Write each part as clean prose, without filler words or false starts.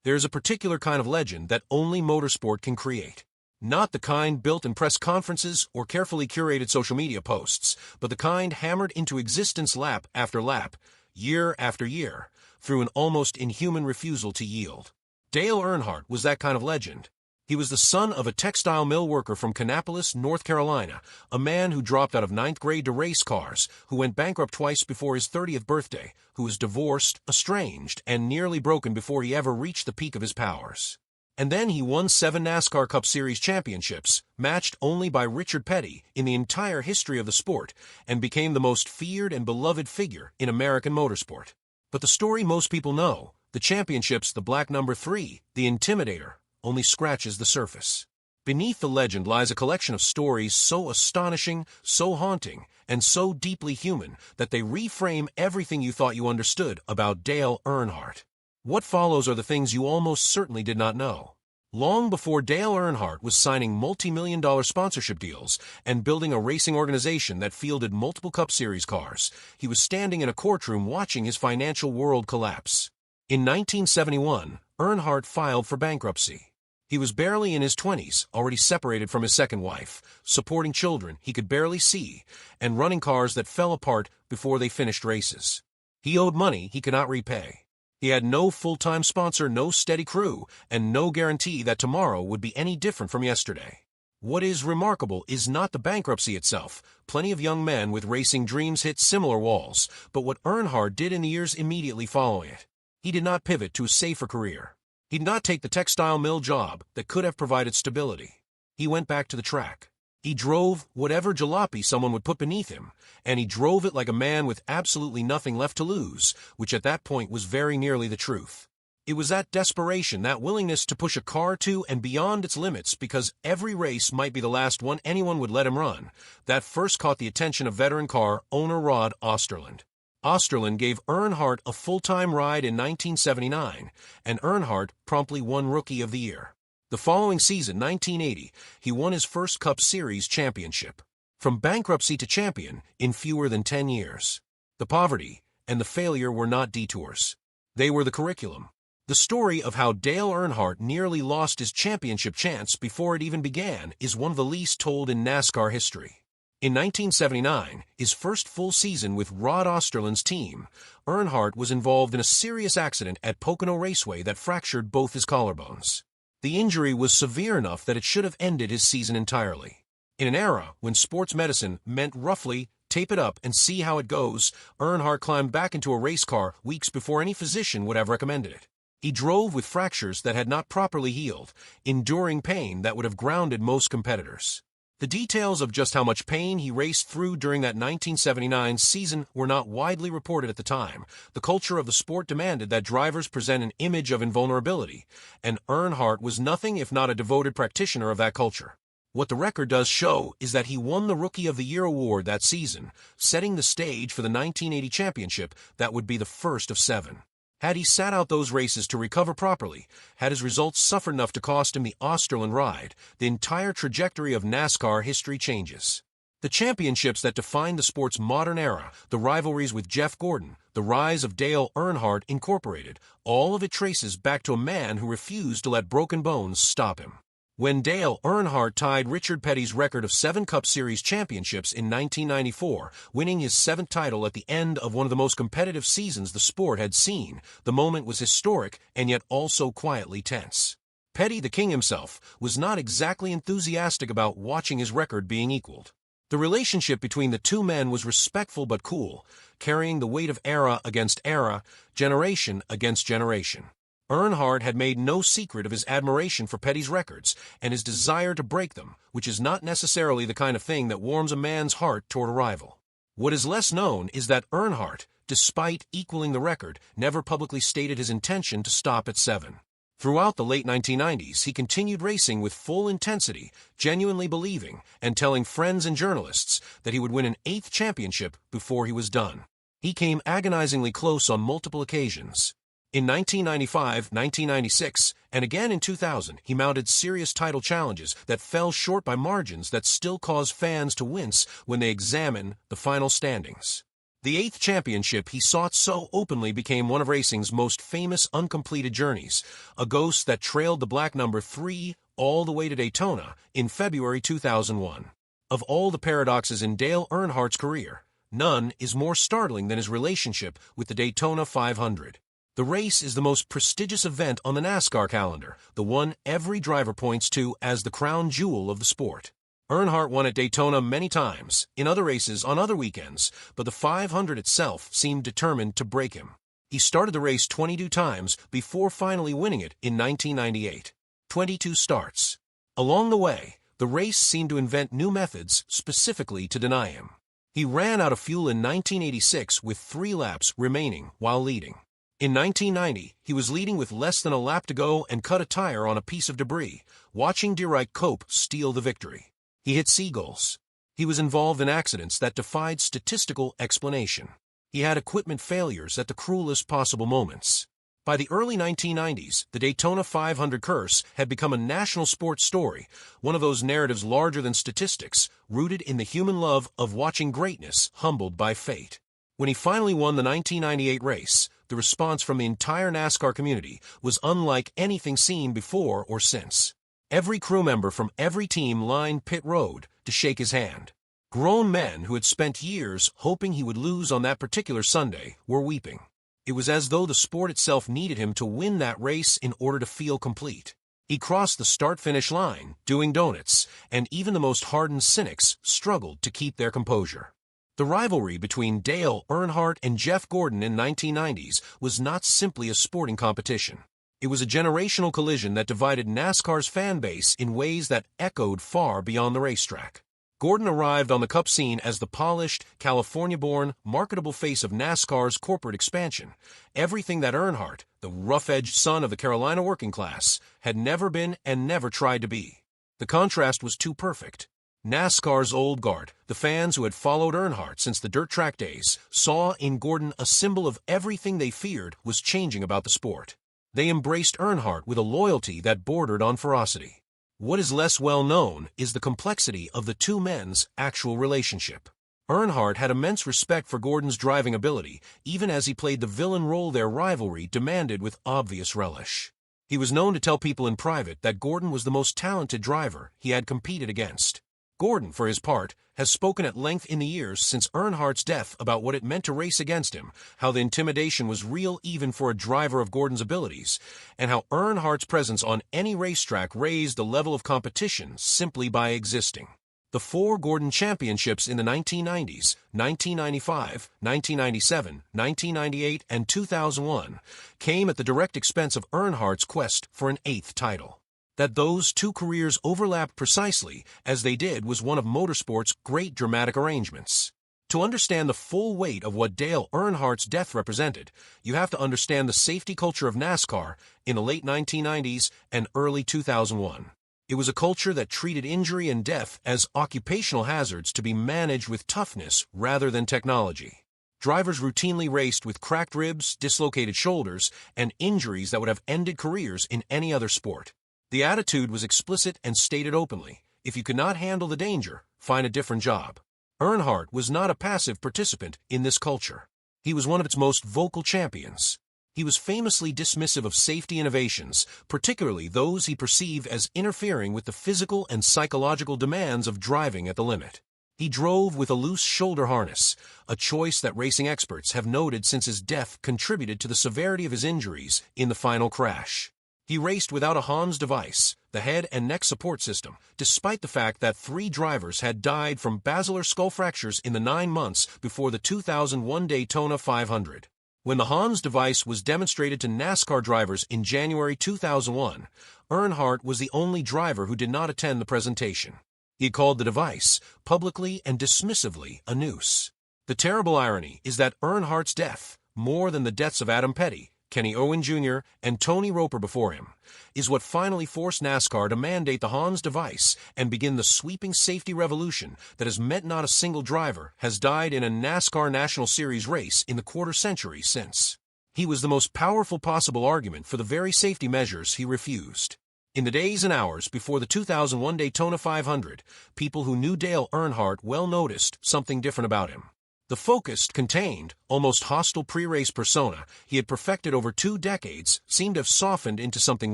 There is a particular kind of legend that only motorsport can create. Not the kind built in press conferences or carefully curated social media posts, but the kind hammered into existence lap after lap, year after year, through an almost inhuman refusal to yield. Dale Earnhardt was that kind of legend. He was the son of a textile mill worker from Kannapolis, North Carolina, a man who dropped out of ninth grade to race cars, who went bankrupt twice before his 30th birthday, who was divorced, estranged, and nearly broken before he ever reached the peak of his powers. And then he won 7 NASCAR Cup Series championships, matched only by Richard Petty in the entire history of the sport, and became the most feared and beloved figure in American motorsport. But the story most people know, the championships, the black number 3, the Intimidator, only scratches the surface. Beneath the legend lies a collection of stories so astonishing, so haunting, and so deeply human that they reframe everything you thought you understood about Dale Earnhardt. What follows are the things you almost certainly did not know. Long before Dale Earnhardt was signing multi-million-dollar sponsorship deals and building a racing organization that fielded multiple Cup Series cars, he was standing in a courtroom watching his financial world collapse. In 1971, Earnhardt filed for bankruptcy. He was barely in his 20s, already separated from his second wife, supporting children he could barely see, and running cars that fell apart before they finished races. He owed money he could not repay. He had no full-time sponsor, no steady crew, and no guarantee that tomorrow would be any different from yesterday. What is remarkable is not the bankruptcy itself. Plenty of young men with racing dreams hit similar walls, but what Earnhardt did in the years immediately following it. He did not pivot to a safer career. He did not take the textile mill job that could have provided stability. He went back to the track. He drove whatever jalopy someone would put beneath him, and he drove it like a man with absolutely nothing left to lose, which at that point was very nearly the truth. It was that desperation, that willingness to push a car to and beyond its limits because every race might be the last one anyone would let him run, that first caught the attention of veteran car owner Rod Osterland. Osterland gave Earnhardt a full-time ride in 1979, and Earnhardt promptly won Rookie of the Year. The following season, 1980, he won his first Cup Series championship. From bankruptcy to champion in fewer than 10 years. The poverty and the failure were not detours. They were the curriculum. The story of how Dale Earnhardt nearly lost his championship chance before it even began is one of the least told in NASCAR history. In 1979, his first full season with Rod Osterland's team, Earnhardt was involved in a serious accident at Pocono Raceway that fractured both his collarbones. The injury was severe enough that it should have ended his season entirely. In an era when sports medicine meant roughly, tape it up and see how it goes, Earnhardt climbed back into a race car weeks before any physician would have recommended it. He drove with fractures that had not properly healed, enduring pain that would have grounded most competitors. The details of just how much pain he raced through during that 1979 season were not widely reported at the time. The culture of the sport demanded that drivers present an image of invulnerability, and Earnhardt was nothing if not a devoted practitioner of that culture. What the record does show is that he won the Rookie of the Year award that season, setting the stage for the 1980 championship that would be the first of 7. Had he sat out those races to recover properly, had his results suffered enough to cost him the Osterland ride, the entire trajectory of NASCAR history changes. The championships that defined the sport's modern era, the rivalries with Jeff Gordon, the rise of Dale Earnhardt Incorporated, all of it traces back to a man who refused to let broken bones stop him. When Dale Earnhardt tied Richard Petty's record of 7 Cup Series championships in 1994, winning his 7th title at the end of one of the most competitive seasons the sport had seen, the moment was historic and yet also quietly tense. Petty, the king himself, was not exactly enthusiastic about watching his record being equaled. The relationship between the two men was respectful but cool, carrying the weight of era against era, generation against generation. Earnhardt had made no secret of his admiration for Petty's records and his desire to break them, which is not necessarily the kind of thing that warms a man's heart toward a rival. What is less known is that Earnhardt, despite equaling the record, never publicly stated his intention to stop at 7. Throughout the late 1990s, he continued racing with full intensity, genuinely believing and telling friends and journalists that he would win an 8th championship before he was done. He came agonizingly close on multiple occasions. In 1995, 1996, and again in 2000, he mounted serious title challenges that fell short by margins that still cause fans to wince when they examine the final standings. The eighth championship he sought so openly became one of racing's most famous uncompleted journeys, a ghost that trailed the black number 3 all the way to Daytona in February 2001. Of all the paradoxes in Dale Earnhardt's career, none is more startling than his relationship with the Daytona 500. The race is the most prestigious event on the NASCAR calendar, the one every driver points to as the crown jewel of the sport. Earnhardt won at Daytona many times, in other races on other weekends, but the 500 itself seemed determined to break him. He started the race 22 times before finally winning it in 1998. 22 starts. Along the way, the race seemed to invent new methods specifically to deny him. He ran out of fuel in 1986 with 3 laps remaining while leading. In 1990, he was leading with less than a lap to go and cut a tire on a piece of debris, watching Dierike Cope steal the victory. He hit seagulls. He was involved in accidents that defied statistical explanation. He had equipment failures at the cruelest possible moments. By the early 1990s, the Daytona 500 curse had become a national sports story, one of those narratives larger than statistics, rooted in the human love of watching greatness humbled by fate. When he finally won the 1998 race, the response from the entire NASCAR community was unlike anything seen before or since. Every crew member from every team lined pit road to shake his hand. Grown men who had spent years hoping he would lose on that particular Sunday were weeping. It was as though the sport itself needed him to win that race in order to feel complete. He crossed the start-finish line, doing donuts, and even the most hardened cynics struggled to keep their composure. The rivalry between Dale Earnhardt and Jeff Gordon in 1990s was not simply a sporting competition. It was a generational collision that divided NASCAR's fan base in ways that echoed far beyond the racetrack. Gordon arrived on the Cup scene as the polished, California-born, marketable face of NASCAR's corporate expansion, everything that Earnhardt, the rough-edged son of the Carolina working class, had never been and never tried to be. The contrast was too perfect. NASCAR's old guard, the fans who had followed Earnhardt since the dirt track days, saw in Gordon a symbol of everything they feared was changing about the sport. They embraced Earnhardt with a loyalty that bordered on ferocity. What is less well known is the complexity of the two men's actual relationship. Earnhardt had immense respect for Gordon's driving ability, even as he played the villain role their rivalry demanded with obvious relish. He was known to tell people in private that Gordon was the most talented driver he had competed against. Gordon, for his part, has spoken at length in the years since Earnhardt's death about what it meant to race against him, how the intimidation was real even for a driver of Gordon's abilities, and how Earnhardt's presence on any racetrack raised the level of competition simply by existing. The 4 Gordon championships in the 1990s, 1995, 1997, 1998, and 2001 came at the direct expense of Earnhardt's quest for an 8th title. That those two careers overlapped precisely as they did was one of motorsport's great dramatic arrangements. To understand the full weight of what Dale Earnhardt's death represented, you have to understand the safety culture of NASCAR in the late 1990s and early 2001. It was a culture that treated injury and death as occupational hazards to be managed with toughness rather than technology. Drivers routinely raced with cracked ribs, dislocated shoulders, and injuries that would have ended careers in any other sport. The attitude was explicit and stated openly. If you could not handle the danger, find a different job. Earnhardt was not a passive participant in this culture. He was one of its most vocal champions. He was famously dismissive of safety innovations, particularly those he perceived as interfering with the physical and psychological demands of driving at the limit. He drove with a loose shoulder harness, a choice that racing experts have noted since his death contributed to the severity of his injuries in the final crash. He raced without a Hans device, the head and neck support system, despite the fact that 3 drivers had died from basilar skull fractures in the 9 months before the 2001 Daytona 500. When the Hans device was demonstrated to NASCAR drivers in January 2001, Earnhardt was the only driver who did not attend the presentation. He called the device, publicly and dismissively, a noose. The terrible irony is that Earnhardt's death, more than the deaths of Adam Petty, Kenny Owen Jr., and Tony Roper before him, is what finally forced NASCAR to mandate the Hans device and begin the sweeping safety revolution that has meant not a single driver has died in a NASCAR National Series race in the quarter-century since. He was the most powerful possible argument for the very safety measures he refused. In the days and hours before the 2001 Daytona 500, people who knew Dale Earnhardt well noticed something different about him. The focused, contained, almost hostile pre-race persona he had perfected over 2 decades seemed to have softened into something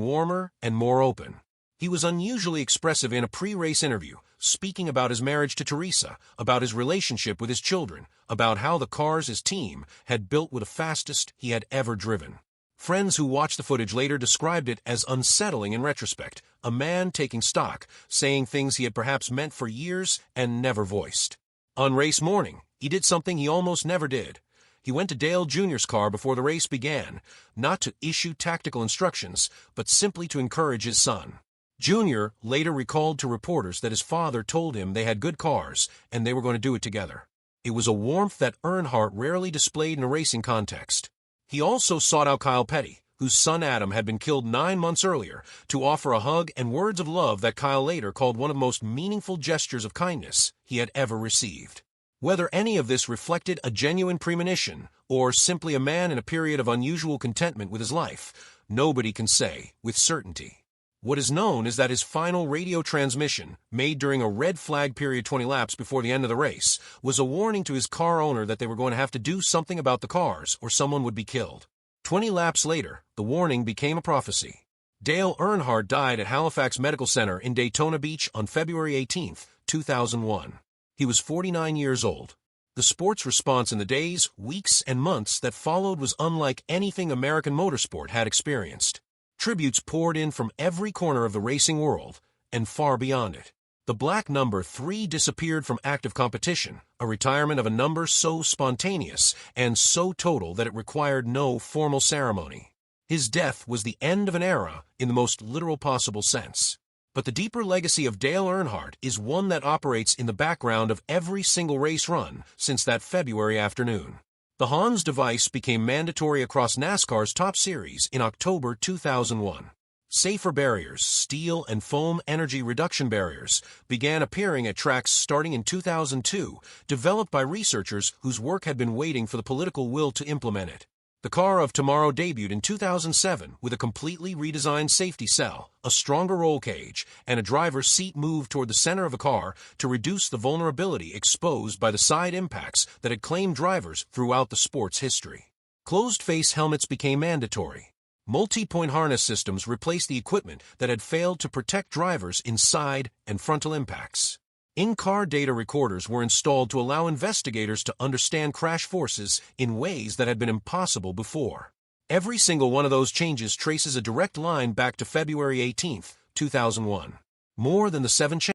warmer and more open. He was unusually expressive in a pre-race interview, speaking about his marriage to Teresa, about his relationship with his children, about how the cars his team had built were the fastest he had ever driven. Friends who watched the footage later described it as unsettling in retrospect, a man taking stock, saying things he had perhaps meant for years and never voiced. On race morning, he did something he almost never did. He went to Dale Jr.'s car before the race began, not to issue tactical instructions, but simply to encourage his son. Jr. later recalled to reporters that his father told him they had good cars and they were going to do it together. It was a warmth that Earnhardt rarely displayed in a racing context. He also sought out Kyle Petty, whose son Adam had been killed 9 months earlier, to offer a hug and words of love that Kyle later called one of the most meaningful gestures of kindness he had ever received. Whether any of this reflected a genuine premonition or simply a man in a period of unusual contentment with his life, nobody can say with certainty. What is known is that his final radio transmission, made during a red flag period 20 laps before the end of the race, was a warning to his car owner that they were going to have to do something about the cars or someone would be killed. 20 laps later, the warning became a prophecy. Dale Earnhardt died at Halifax Medical Center in Daytona Beach on February 18, 2001. He was 49 years old. The sports response in the days, weeks, and months that followed was unlike anything American motorsport had experienced. Tributes poured in from every corner of the racing world, and far beyond it. The black number 3 disappeared from active competition, a retirement of a number so spontaneous and so total that it required no formal ceremony. His death was the end of an era in the most literal possible sense. But the deeper legacy of Dale Earnhardt is one that operates in the background of every single race run since that February afternoon. The Hans device became mandatory across NASCAR's top series in October 2001. Safer barriers, steel and foam energy reduction barriers, began appearing at tracks starting in 2002, developed by researchers whose work had been waiting for the political will to implement it. The car of tomorrow debuted in 2007 with a completely redesigned safety cell, a stronger roll cage, and a driver's seat moved toward the center of the car to reduce the vulnerability exposed by the side impacts that had claimed drivers throughout the sport's history. Closed-face helmets became mandatory. Multi-point harness systems replaced the equipment that had failed to protect drivers in side and frontal impacts. In-car data recorders were installed to allow investigators to understand crash forces in ways that had been impossible before. Every single one of those changes traces a direct line back to February 18, 2001. More than the 7